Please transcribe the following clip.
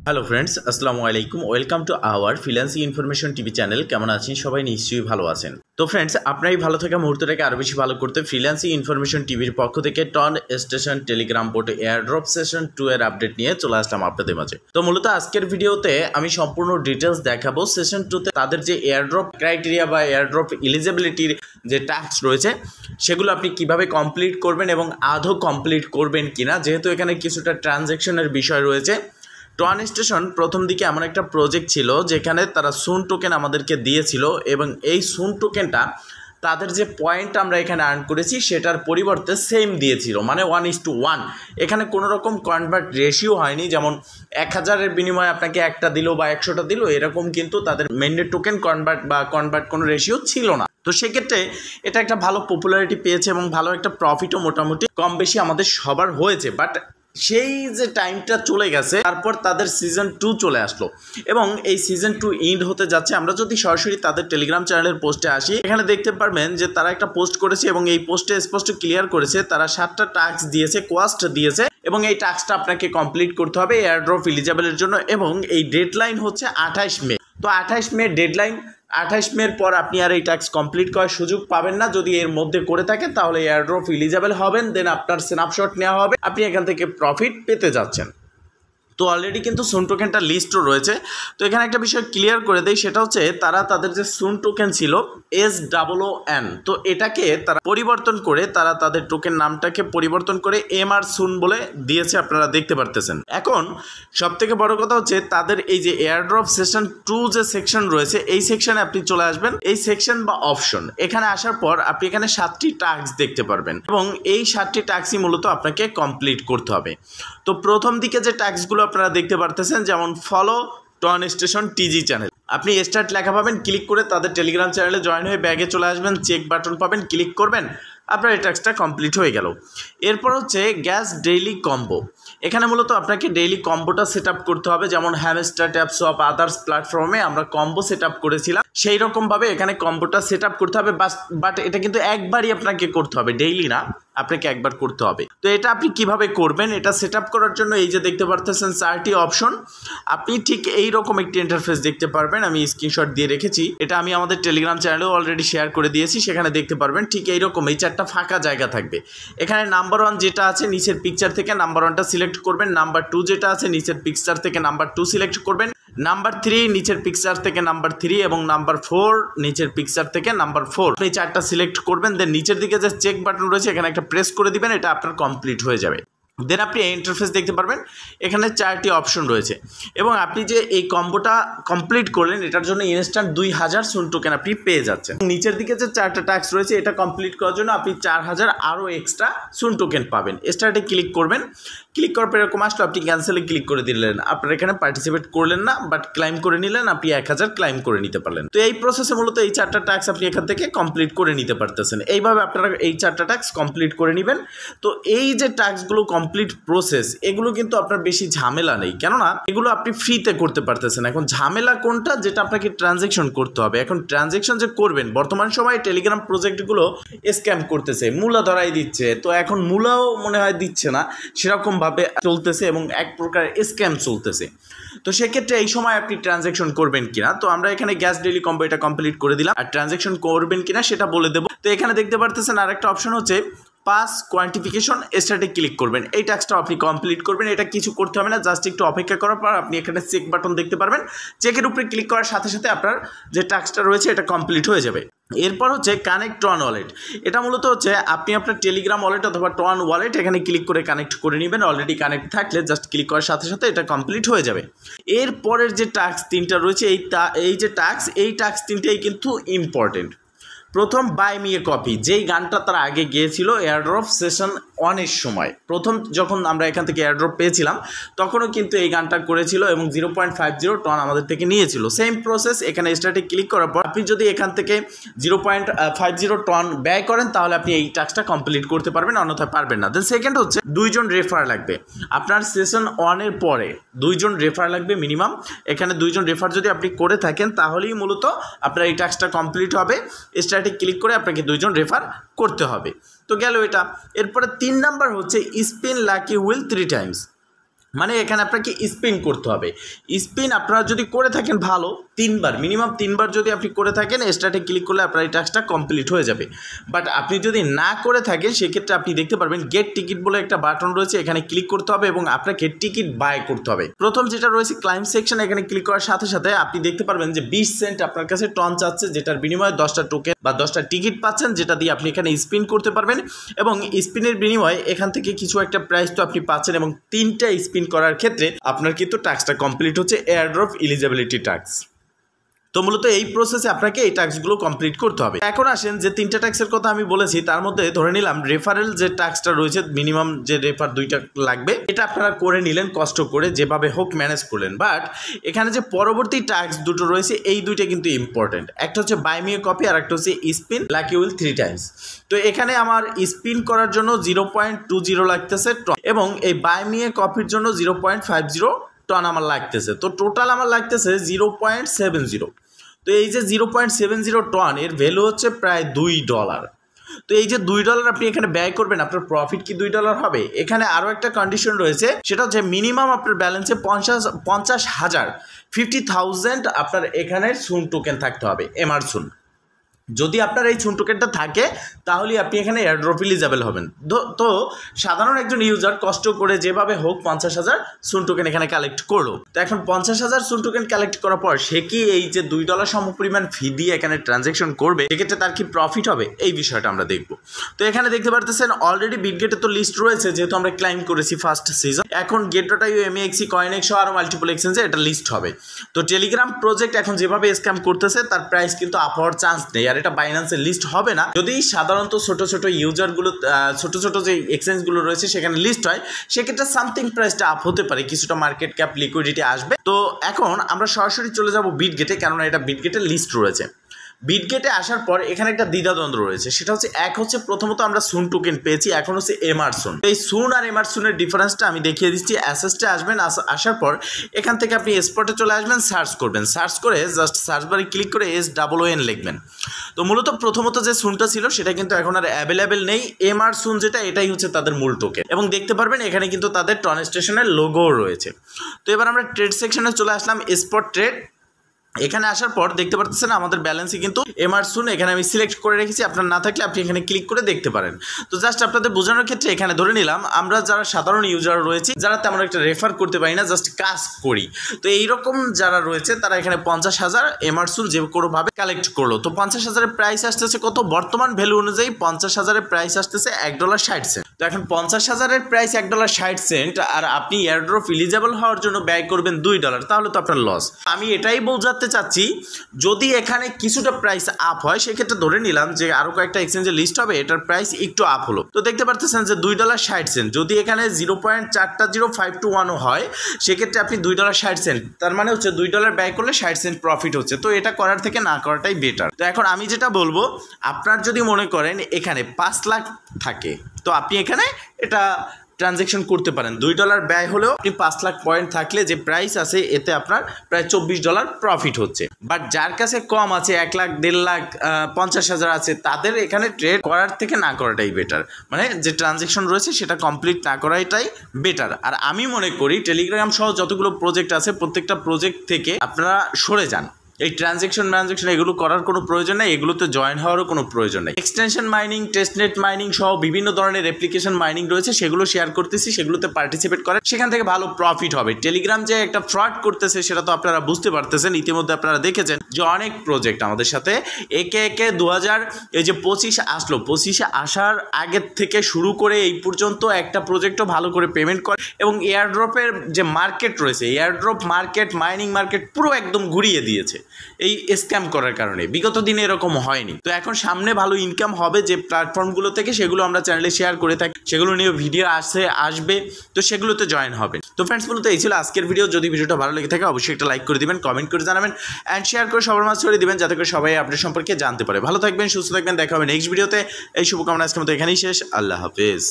Hello friends, আসসালামু আলাইকুম। Welcome to our freelancing information TV channel. কেমন আছেন সবাই? নিশ্চয়ই ভালো আছেন। তো ফ্রেন্ডস, আপনার এই ভালো থাকা মুহূর্তটাকে আরও বেশি ভালো করতে ফ্রিল্যান্সিং ইনফরমেশন টিভির পক্ষ থেকে টন স্টেশন টেলিগ্রাম বোর্ডে এয়ারড্রপ সেশন 2 এর আপডেট নিয়ে চলে আসলাম আপনাদের মাঝে। তো মূলত আজকের ভিডিওতে আমি সম্পূর্ণ ডিটেলস দেখাবো সেশন 2 তে তাদের যে এয়ারড্রপ ক্রাইটেরিয়া বা এয়ারড্রপ এলিজিবিলিটির যে টাস্ক রয়েছে সেগুলো আপনি কিভাবে কমপ্লিট করবেন এবং আদৌ কমপ্লিট করবেন কিনা, যেহেতু এখানে কিছুটা ট্রানজ্যাকশনের বিষয় রয়েছে। টন স্টেশন প্রথম দিকে এমন একটা প্রজেক্ট ছিল যেখানে তারা সুন টোকেন আমাদেরকে দিয়েছিল এবং এই সুন টোকেনটা তাদের যে পয়েন্ট আমরা এখানে আর্ন করেছি সেটার পরিবর্তে সেম দিয়েছিল, মানে 1:1। এখানে কোনো রকম কনভার্ট রেশিও হয়নি, যেমন 1000-এর বিনিময়ে আপনাকে একটা দিল বা 100টা দিল, এরকম কিন্তু তাদের মেইনডেট টোকেন কনভার্ট কোনো রেশিও ছিল না। তো সেক্ষেত্রে এটা একটা ভালো পপুলারিটি পেয়েছে এবং ভালো একটা প্রফিটও মোটামুটি কম বেশি আমাদের সবার হয়েছে। বাট সেই যে টাইমটা চলে গেছে, তারপর তাদের সিজন 2 চলে আসলো এবং এই সিজন 2 এন্ড হতে যাচ্ছে। আমরা যদি সরাসরি তাদের টেলিগ্রাম চ্যানেলের পোস্টে আসি, এখানে দেখতে পারবেন যে তারা একটা পোস্ট করেছে এবং এই পোস্টে স্পষ্ট ক্লিয়ার করেছে তারা 7টা টাস্ক দিয়েছে, কোয়াস্ট দিয়েছে এবং এই টাস্কটা আপনাকে কমপ্লিট করতে হবে এয়ারড্রপ এলিজিবলের জন্য এবং এই ডেডলাইন হচ্ছে 28 মে। তো 28 মে ডেডলাইন। 28 মের পর আপনি আর এই টাস্ক কমপ্লিট করার সুযোগ পাবেন না। যদি এর মধ্যে করে থাকেন তাহলে এয়ারড্রপ এলিজিবল হবেন, দেন আপনার স্ন্যাপশট নেওয়া হবে, আপনি এখান থেকে প্রফিট পেতে যাচ্ছেন। তো অলরেডি কিন্তু সুন টোকেনটা লিস্টও রয়েছে। তো এখানে একটা বিষয় ক্লিয়ার করে দেয়, সেটা হচ্ছে তারা তাদের যে সুন টোকেন ছিল SOON, তো এটাকে তারা পরিবর্তন করে তারা তাদের টোকেন নামটাকে পরিবর্তন করে MR সুন বলে দিয়েছে, আপনারা দেখতে পারতেছেন। এখন সবথেকে বড় কথা হচ্ছে তাদের এই যে এয়ারড্রপ সেশন 2 যে সেকশন রয়েছে, এই সেকশনে আপনি চলে আসবেন। এই সেকশন বা অপশন এখানে আসার পর আপনি এখানে 7টি টাস্ক দেখতে পারবেন এবং এই 7টি টাস্কই মূলত আপনাকে কমপ্লিট করতে হবে। তো প্রথম দিকে যে টাস্কগুলো আপনারা দেখতে পারতেছেন, যেমন ফলো টন স্টেশন টিজি চ্যানেল, আপনি স্টার্ট লেখা পাবেন, ক্লিক করে তাদের টেলিগ্রাম চ্যানেলে জয়েন হয়ে ব্যাগে চলে আসবেন, চেক বাটন পাবেন, ক্লিক করবেন, আপনার এই টাস্কটা কমপ্লিট হয়ে গেল। এরপর হচ্ছে গ্যাস ডেইলি কম্বো। এখানে মূলত আপনাকে ডেইলি কম্বোটা সেট আপ করতে হবে, যেমন হ্যামস্টার, ট্যাপসপ, আদার্স প্ল্যাটফর্মে আমরা কম্বো সেট আপ করেছিলাম, সেই রকমভাবে এখানে কম্বোটা সেট আপ করতে হবে। বাট এটা কিন্তু একবারই আপনাকে করতে হবে, ডেইলি না, আপনাকে একবার করতে হবে। তো এটা আপনি কিভাবে করবেন, এটা সেট আপ করার জন্য এই যে দেখতে পারতেছেন 4টি অপশন, আপনি ঠিক এই রকম একটি ইন্টারফেস দেখতে পারবেন। আমি স্ক্রিনশট দিয়ে রেখেছি, এটা আমি আমাদের টেলিগ্রাম চ্যানেলেও অলরেডি শেয়ার করে দিয়েছি, সেখানে দেখতে পারবেন ঠিক এইরকম এই 4টা ফাঁকা জায়গা থাকবে। এখানে নাম্বার 1 যেটা আছে নিচের পিকচার থেকে নাম্বার 1টা সিলেক্ট করবেন, নাম্বার 2 যেটা আছে নিচের পিকচার থেকে নাম্বার 2 সিলেক্ট করবেন, নাম্বার 3 নিচের পিকচার থেকে নাম্বার 3 এবং নাম্বার 4 নিচের পিকচার থেকে নাম্বার 4, এই 4টা সিলেক্ট করবেন। দেন নিচের দিকে যে চেক বাটন রয়েছে এখানে একটা প্রেস করে দিবেন, এটা আপনার কমপ্লিট হয়ে যাবে। দেন আপনি এই ইন্টারফেস দেখতে পারবেন, এখানে 4টি অপশন রয়েছে এবং আপনি যে এই কম্বোটা কমপ্লিট করলেন এটার জন্য ইনস্ট্যান্ট 2000 সুন টোকেন আপনি পেয়ে যাচ্ছেন। নিচের দিকে যে 4টা টাস্ক রয়েছে এটা কমপ্লিট করার জন্য আপনি 4000 আরও এক্সট্রা সুন টোকেন পাবেন। স্টার্টে ক্লিক করবেন, ক্লিক করার পর এরকম আসলো, আপনি ক্যান্সেলে ক্লিক করে দিলেন, আপনার এখানে পার্টিসিপেট করলেন না, বাট ক্লাইম করে নিলেন, আপনি 1000 ক্লাইম করে নিতে পারলেন। তো এই প্রসেসে মূলত এই 4টা টাস্ক আপনি এখান থেকে কমপ্লিট করে নিতে পারতেছেন। এইভাবে আপনারা এই 4টা টাস্ক কমপ্লিট করে নেবেন। তো এই যে টাস্কগুলো কমপ্লিট প্রসেস, এগুলো কিন্তু আপনার বেশি ঝামেলা নেই, কেননা এগুলো আপনি ফ্রিতে করতে পারতেছেন। এখন ঝামেলা কোনটা, যেটা আপনাকে ট্রানজ্যাকশন করতে হবে। এখন ট্রানজ্যাকশন যে করবেন, বর্তমান সময়ে টেলিগ্রাম প্রজেক্টগুলো স্ক্যাম করতেছে, মূলা ধরাই দিচ্ছে। তো এখন মূলাও মনে হয় দিচ্ছে না, সেরকম ভাবে চলতেছে এবং এক প্রকার স্ক্যাম চলতেছে। তো সেক্ষেত্রে এই সময় আপনি ট্রানজ্যাকশন করবেন কিনা, তো আমরা এখানে গ্যাস ডেইলি কম্বো এটা কমপ্লিট করে দিলাম, আর ট্রানজ্যাকশন করবেন কিনা সেটা বলে দেবো। তো এখানে দেখতে পারতেছেন আরেকটা অপশন হচ্ছে পাস কোয়ান্টিফিকেশন, স্টার্টে ক্লিক করবেন, এই টাস্কটা আপনি কমপ্লিট করবেন। এটা কিছু করতে হবে না, জাস্ট একটু অপেক্ষা করার পর আপনি এখানে চেক বাটন দেখতে পারবেন, চেকের উপরে ক্লিক করার সাথে সাথে আপনার যে টাস্কটা রয়েছে এটা কমপ্লিট হয়ে যাবে। এরপর হচ্ছে কানেক্ট টন ওয়ালেট। এটা মূলত হচ্ছে আপনি আপনার টেলিগ্রাম ওয়ালেট অথবা টন ওয়ালেট এখানে ক্লিক করে কানেক্ট করে নেবেন। অলরেডি কানেক্ট থাকলে জাস্ট ক্লিক করার সাথে সাথে এটা কমপ্লিট হয়ে যাবে। এরপরের যে টাস্ক 3টা রয়েছে, এই যে টাস্ক 3টাই কিন্তু ইম্পর্টেন্ট। প্রথম বাই মি এ কপি, যেই গানটা তারা আগে গিয়েছিল এয়ারড্রপ সেশন 1-এর সময়, প্রথম যখন আমরা এখান থেকে এয়ারড্রপ পেয়েছিলাম তখনও কিন্তু এই গানটা করেছিল এবং 0.50 টন আমাদের থেকে নিয়েছিল। সেম প্রসেস, এখানে স্টার্টে ক্লিক করার পর আপনি যদি এখান থেকে 0.50 টন ব্যয় করেন তাহলে আপনি এই টাস্কটা কমপ্লিট করতে পারবেন, অন্যথায় পারবেন না। দেন সেকেন্ড হচ্ছে 2 জন রেফার লাগবে। আপনার সেশন 1-এর পরে 2 জন রেফার লাগবে মিনিমাম। এখানে 2 জন রেফার যদি আপনি করে থাকেন তাহলেই মূলত আপনার এই টাস্কটা কমপ্লিট হবে। স্টার্টে ক্লিক করে আপনাকে 2 জন রেফার করতে হবে। তো গেল এটা। এরপরে 3 নাম্বার হচ্ছে স্পিন লাকি হুইল 3 টাইমস। মানে এখানে আপনাকে স্পিন করতে হবে। স্পিন আপনারা যদি করে থাকেন ভালো, 3বার মিনিমাম 3বার যদি আপনি করে থাকেন স্টার্টে ক্লিক করলে আপনার এই টাস্কটা কমপ্লিট হয়ে যাবে। বাট আপনি যদি না করে থাকেন সেক্ষেত্রে আপনি দেখতে পারবেন গেট টিকিট বলে একটা বাটন রয়েছে, এখানে ক্লিক করতে হবে এবং আপনাকে টিকিট বাই করতে হবে। প্রথম যেটা রয়েছে ক্লাইম সেকশন, এখানে ক্লিক করার সাথে সাথে আপনি দেখতে পারবেন যে 20 সেন্ট আপনার কাছে টন চাচ্ছে, যেটার বিনিময়ে 10টা টোকেন বা 10টা টিকিট পাচ্ছেন, যেটা দিয়ে আপনি এখানে স্পিন করতে পারবেন এবং স্পিনের বিনিময়ে এখান থেকে কিছু একটা প্রাইস তো আপনি পাচ্ছেন এবং 3টা স্পিন করার ক্ষেত্রে আপনার কিন্তু টাস্কটা কমপ্লিট হচ্ছে এয়ারড্রপ এলিজিবিলিটি টাস্ক। তো মূলত এই প্রসেসে আপনাকে এই টাস্কগুলো কমপ্লিট করতে হবে। এখন আসেন যে 3টা টাস্কের কথা আমি বলেছি, তার মধ্যে ধরে নিলাম রেফারেল যে টাস্কটা রয়েছে, মিনিমাম যে রেফার 2টা লাগবে, এটা আপনারা করে নিলেন কষ্ট করে, যেভাবে হোক ম্যানেজ করলেন। বাট এখানে যে পরবর্তী টাস্ক দুটো রয়েছে এই দুইটা কিন্তু ইম্পর্টেন্ট। একটা হচ্ছে বাই মি এ কপি আর একটা হচ্ছে স্পিন লাকি উইল 3 টাইমস। তো এখানে আমার স্পিন করার জন্য 0.20 লাগতেছে এবং এই বাই মি এ কপির জন্য 0.50 টন আমার লাগতেছে। তো টোটাল আমার লাগতেছে 0.70। তো এই যে 0.70 টন এর ভ্যালু হচ্ছে প্রায় $2। তো এই যে $2 আপনি এখানে ব্যয় করবেন, আপনার প্রফিট কি $2 হবে? এখানে আরও একটা কন্ডিশন রয়েছে, সেটা হচ্ছে মিনিমাম আপনার ব্যালেন্সে 50,000 50,000 আপনার এখানে সুন টোকেন থাকতে হবে, এমআর সুন। যদি আপনার এই সুন টোকেনটা থাকে তাহলে আপনি এখানে এয়ারড্রপ এলিজিবল হবেন। তো সাধারণ একজন ইউজার কষ্ট করে যেভাবে হোক 50,000 সুন টোকেন এখানে কালেক্ট করলো। তো এখন 50,000 সুন টোকেন কালেক্ট করার পর সে কি এই যে $2 সমপরিমাণ ফি দিয়ে এখানে ট্রানজ্যাকশন করবে, সেক্ষেত্রে তার কি প্রফিট হবে, এই বিষয়টা আমরা দেখব। তো এখানে দেখতে পারতেছেন অলরেডি বিটগেটে তো লিস্ট রয়েছে, যেহেতু আমরা ক্লাইম করেছি ফার্স্ট সিজন। এখন গেট.io, এমএক্সি, কয়েনএক্স আরও মাল্টিপল এক্সচেঞ্জে এটা লিস্ট হবে। তো টেলিগ্রাম প্রজেক্ট এখন যেভাবে স্ক্যাম করতেছে তার প্রাইস কিন্তু আপ হওয়ার চান্স নেই, আর এটা বাইন্যান্সের লিস্ট হবে না। যদি সাধারণত ছোট ছোট ইউজারগুলো ছোট ছোট যে এক্সচেঞ্জগুলো রয়েছে সেখানে লিস্ট হয়, সেক্ষেত্রে সামথিং প্রাইসটা আপ হতে পারে, কিছুটা মার্কেট ক্যাপ লিকুইডিটি আসবে। তো এখন আমরা সরাসরি চলে যাব বিটগেটে, কেননা এটা বিটগেটের লিস্ট রয়েছে। বিটগেটে আসার পর এখানে একটা দ্বিধাদ্বন্দ্ব রয়েছে, সেটা হচ্ছে এক হচ্ছে প্রথমত আমরা সুন টোকেন পেয়েছি, এখন হচ্ছে এমআর সুন। এই সুন আর এমআর সুনের ডিফারেন্সটা আমি দেখিয়ে দিচ্ছি। অ্যাসেসটে আসবেন, আসার পর এখান থেকে আপনি স্পটে চলে আসবেন, সার্চ করবেন, সার্চ করে জাস্ট সার্চ বারে ক্লিক করে SOON লিখবেন। তো মূলত প্রথমত যে সুনটা ছিল সেটা কিন্তু এখন আর অ্যাভেলেবেল নেই। এমআর সুন যেটা, এটাই হচ্ছে তাদের মূল টোকেন এবং দেখতে পারবেন এখানে কিন্তু তাদের টন স্টেশনের লোগো রয়েছে। তো এবার আমরা ট্রেড সেকশনে চলে আসলাম, স্পট ট্রেড। এখানে আসার পর দেখতে পাচ্ছেন আমাদের ব্যালেন্সে কিন্তু এমআর সুন এখানে আমি সিলেক্ট করে রেখেছি, আপনার না থাকলে আপনি এখানে ক্লিক করে দেখতে পারেন। তো জাস্ট আপনাদের বোঝানোর ক্ষেত্রে এখানে ধরে নিলাম আমরা যারা সাধারণ ইউজার রয়েছে, যারা তেমন একটা রেফার করতে পারি না, জাস্ট কাজ করি, তো এইরকম যারা রয়েছে তারা এখানে 50,000 এমআর সুন যে কোনোভাবে কালেক্ট করলো। তো 50,000-এর প্রাইস আসতেছে কত? বর্তমান ভ্যালু অনুযায়ী 50,000-এর প্রাইস আসতেছে $1.60। তো এখন 50,000-এর প্রাইস $1.60 আর আপনি এয়ারড্রপ এলিজিবল হওয়ার জন্য ব্যয় করবেন $2, তাহলে তো আপনার লস। আমি এটাই বোঝাতে চাচ্ছি, যদি এখানে কিছুটা প্রাইস আপ হয় সেক্ষেত্রে ধরে নিলাম যে আরো কয়েকটা এক্সচেঞ্জে লিস্ট হবে, এটার প্রাইস একটু আপ হলো। তো দেখতে পারতেছেন যে $2.60, যদি এখানে 0.40521 হয় সেক্ষেত্রে আপনি $2.60, তার মানে হচ্ছে $2 ব্যয় করলে 60 সেন্ট প্রফিট হচ্ছে। তো এটা করার থেকে না করাটাই বেটার। তো এখন আমি যেটা বলবো, আপনার যদি মনে করেন এখানে 5 লাখ থাকে, তো আপনি এখানে এটা ট্রানজ্যাকশন করতে পারেন। $2 ব্যয় হলেও আপনি 5 লাখ পয়েন্ট থাকলে যে প্রাইস আছে এতে আপনার প্রায় $24 প্রফিট হচ্ছে। বাট যার কাছে কম আছে, 1 লাখ, 1.5 লাখ, 50,000 আছে, তাদের এখানে ট্রেড করার থেকে না করাটাই বেটার। মানে যে ট্রানজ্যাকশন রয়েছে সেটা কমপ্লিট না করাটাই বেটার। আর আমি মনে করি টেলিগ্রাম সহ যতগুলো প্রজেক্ট আছে প্রত্যেকটা প্রজেক্ট থেকে আপনারা সরে যান। এই ট্রানজ্যাকশন এগুলো করার কোনো প্রয়োজন নেই, এগুলোতে জয়েন হওয়ারও কোনো প্রয়োজন নেই। এক্সটেনশন মাইনিং, টেস্টনেট মাইনিং সহ বিভিন্ন ধরনের অ্যাপ্লিকেশন মাইনিং রয়েছে, সেগুলো শেয়ার করতেছি, সেগুলোতে পার্টিসিপেট করেন, সেখান থেকে ভালো প্রফিট হবে। টেলিগ্রাম যে একটা ফ্রড করতেছে সেটা তো আপনারা বুঝতে পারতেছেন, ইতিমধ্যে আপনারা দেখেছেন যে অনেক প্রজেক্ট আমাদের সাথে একে একে 2025 আসলো, 25 আসার আগের থেকে শুরু করে এই পর্যন্ত একটা প্রজেক্টও ভালো করে পেমেন্ট করে এবং এয়ারড্রপের যে মার্কেট রয়েছে, এয়ারড্রপ মার্কেট, মাইনিং মার্কেট পুরো একদম ঘুরিয়ে দিয়েছে এই স্ক্যাম করার কারণে। বিগত দিনে এরকম হয়নি। তো এখন সামনে ভালো ইনকাম হবে যে প্ল্যাটফর্মগুলো থেকে, সেগুলো আমরা চ্যানেলে শেয়ার করে থাকি, সেগুলো নিয়ে ভিডিও আসবে, তো সেগুলোতে জয়েন হবে। তো ফ্রেন্ডস, বলতে এই ছিল আজকের ভিডিও। যদি ভিডিওটা ভালো লেগে থাকে অবশ্যই একটা লাইক করে দিবেন, কমেন্ট করে জানাবেন অ্যান্ড শেয়ার করে সবার মাঝে ছড়িয়ে দিবেন, যাতে করে সবাই আপনার সম্পর্কে জানতে পারে। ভালো থাকবেন, সুস্থ থাকবেন, দেখা হবে নেক্সট ভিডিওতে। এই শুভকামনা আজকের মতো এখানেই শেষ। আল্লাহ হাফেজ।